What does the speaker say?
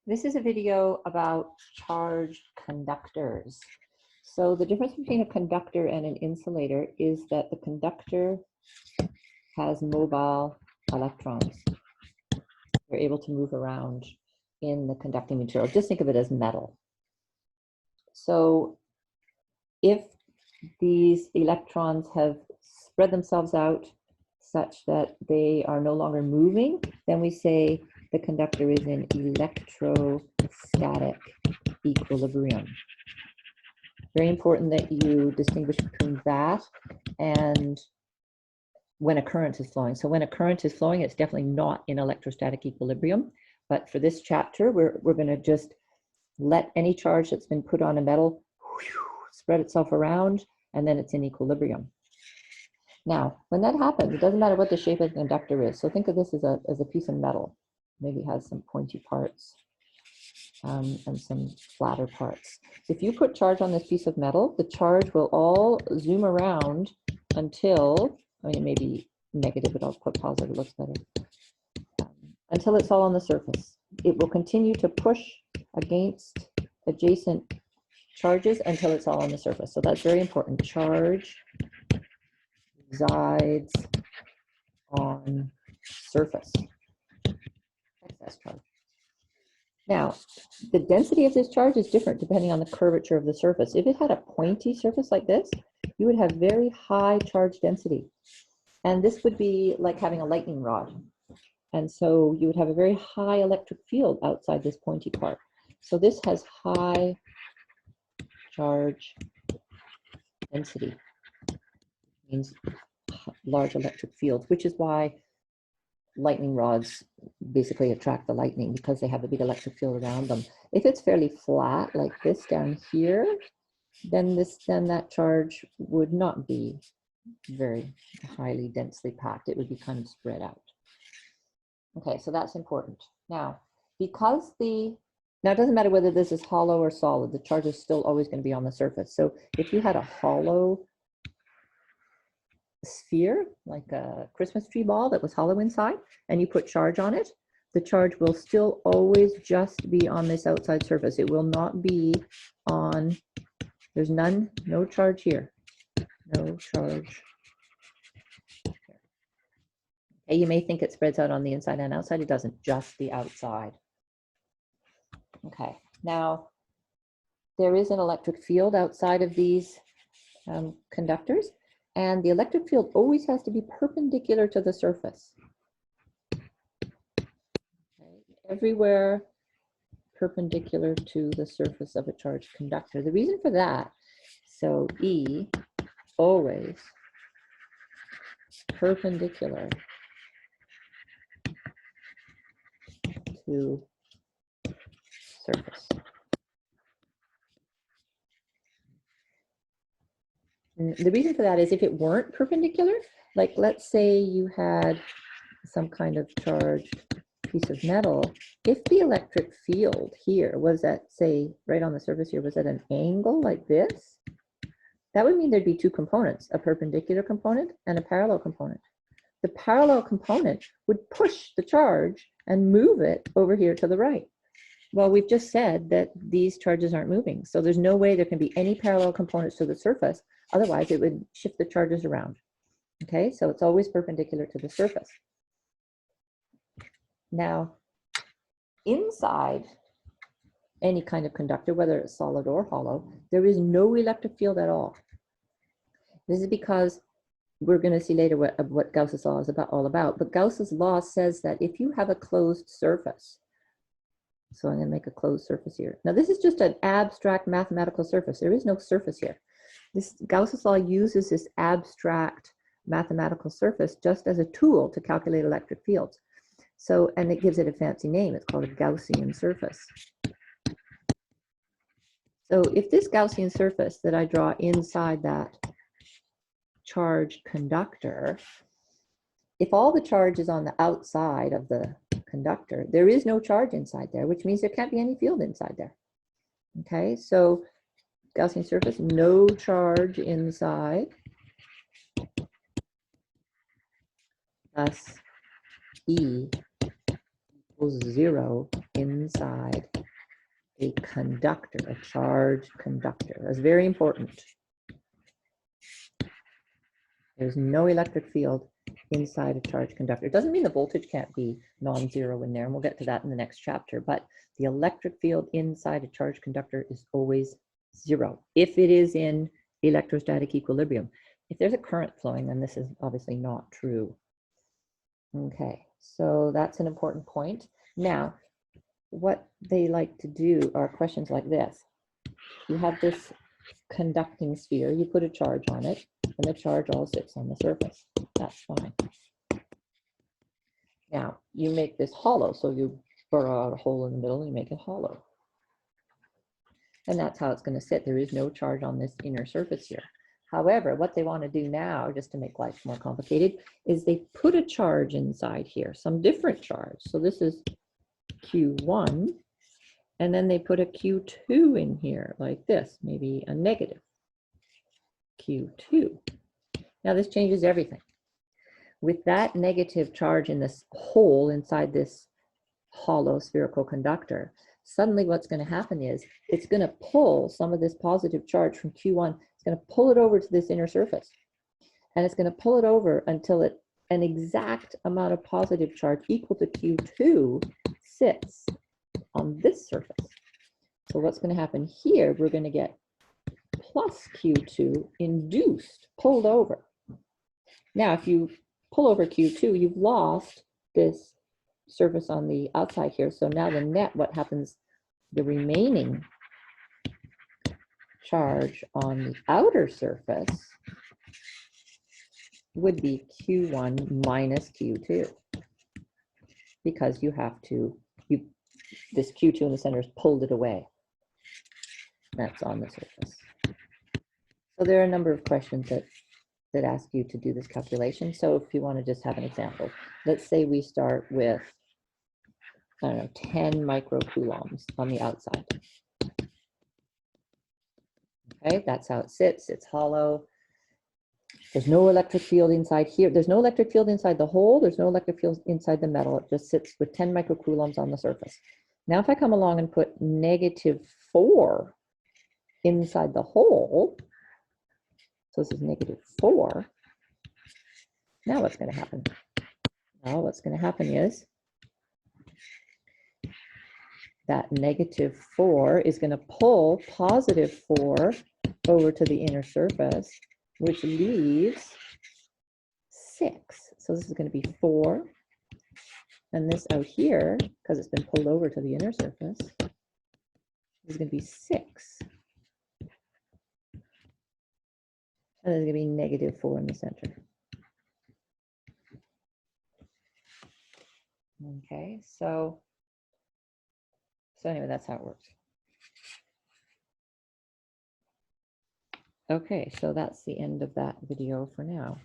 This is a video about charged conductors. So the difference between a conductor and an insulator is that the conductor has mobile electrons. They're able to move around in the conducting material. Just think of it as metal. So if these electrons have spread themselves out such that they are no longer moving, then we say the conductor is in electrostatic equilibrium. Very important that you distinguish between that and when a current is flowing. So when a current is flowing, it's definitely not in electrostatic equilibrium. But for this chapter, we're going to just let any charge that's been put on a metal spread itself around, and then it's in equilibrium. Now, when that happens, it doesn't matter what the shape of the conductor is. So think of this as a piece of metal. Maybe it has some pointy parts and some flatter parts. If you put charge on this piece of metal, the charge will all zoom around until, I mean, it may be negative, but I'll put positive, it looks better, until it's all on the surface. It will continue to push against adjacent charges until it's all on the surface. So that's very important. Charge resides on surface. Excess charge. Now, the density of this charge is different depending on the curvature of the surface. If it had a pointy surface like this, you would have very high charge density. And this would be like having a lightning rod. And so you would have a very high electric field outside this pointy part. So this has high charge density, means large electric fields, which is why lightning rods basically attract the lightning, because they have a big electric field around them. If it's fairly flat like this down here, then that charge would not be very highly densely packed. It would be kind of spread out. Okay, so that's important. Now, because now it doesn't matter whether this is hollow or solid, the charge is still always going to be on the surface. So if you had a hollow sphere, like a Christmas tree ball that was hollow inside, and you put charge on it, the charge will still always just be on this outside surface. It will not be on, there's no charge here. No charge. Okay, you may think it spreads out on the inside and outside. It doesn't, just the outside. Okay, now there is an electric field outside of these conductors, and the electric field always has to be perpendicular to the surface. Okay. Everywhere perpendicular to the surface of a charged conductor. The reason for that, so E always perpendicular to surface. And the reason for that is if it weren't perpendicular, like let's say you had some kind of charged piece of metal, if the electric field here was at, say, right on the surface here, was at an angle like this, that would mean there'd be two components, a perpendicular component and a parallel component. The parallel component would push the charge and move it over here to the right. Well, we've just said that these charges aren't moving, so there's no way there can be any parallel components to the surface. Otherwise, it would shift the charges around. Okay, so it's always perpendicular to the surface. Now, inside any kind of conductor, whether it's solid or hollow, there is no electric field at all. This is because we're going to see later what Gauss's law is all about. But Gauss's law says that if you have a closed surface, so I'm going to make a closed surface here. Now, this is just an abstract mathematical surface. There is no surface here. This Gauss's law uses this abstract mathematical surface just as a tool to calculate electric fields. So, and it gives it a fancy name. It's called a Gaussian surface. So if this Gaussian surface that I draw inside that charged conductor, if all the charge is on the outside of the conductor, there is no charge inside there, which means there can't be any field inside there. Okay, so Gaussian surface, no charge inside, thus E equals 0 inside a conductor, a charged conductor. That's very important. There's no electric field inside a charged conductor. It doesn't mean the voltage can't be non-zero in there, and we'll get to that in the next chapter, but the electric field inside a charged conductor is always 0 if it is in electrostatic equilibrium. If there's a current flowing, then this is obviously not true. Okay, so that's an important point. Now, what they like to do are questions like this. You have this conducting sphere, you put a charge on it, and the charge all sits on the surface. That's fine. Now, you make this hollow, so you burrow out a hole in the middle and you make it hollow. And that's how it's going to sit. There is no charge on this inner surface here. However, what they want to do now, just to make life more complicated, is they put a charge inside here, some different charge. So this is Q1, and then they put a Q2 in here, like this, maybe a negative Q2. Now this changes everything. With that negative charge in this hole inside this hollow spherical conductor, suddenly what's going to happen is it's going to pull some of this positive charge from Q1. It's going to pull it over to this inner surface. And it's going to pull it over until an exact amount of positive charge equal to Q2 sits on this surface. So what's going to happen here, we're going to get plus Q2 induced, pulled over. Now, if you pull over Q2, you've lost this surface on the outside here. So now the net, what happens, the remaining charge on the outer surface would be Q1 minus Q2, because you have to, this Q2 in the center has pulled it away. That's on the surface. So there are a number of questions that ask you to do this calculation. So if you want to just have an example, let's say we start with, I don't know, 10 microcoulombs on the outside. Okay, that's how it sits. It's hollow. There's no electric field inside here. There's no electric field inside the hole. There's no electric field inside the metal. It just sits with 10 microcoulombs on the surface. Now, if I come along and put -4 inside the hole, so this is -4, now what's going to happen? Well, what's going to happen is that -4 is going to pull +4 over to the inner surface, which leaves 6. So this is going to be 4. And this out here, because it's been pulled over to the inner surface, is going to be 6. And there's going to be -4 in the center. Okay, so anyway, that's how it works. Okay, so that's the end of that video for now.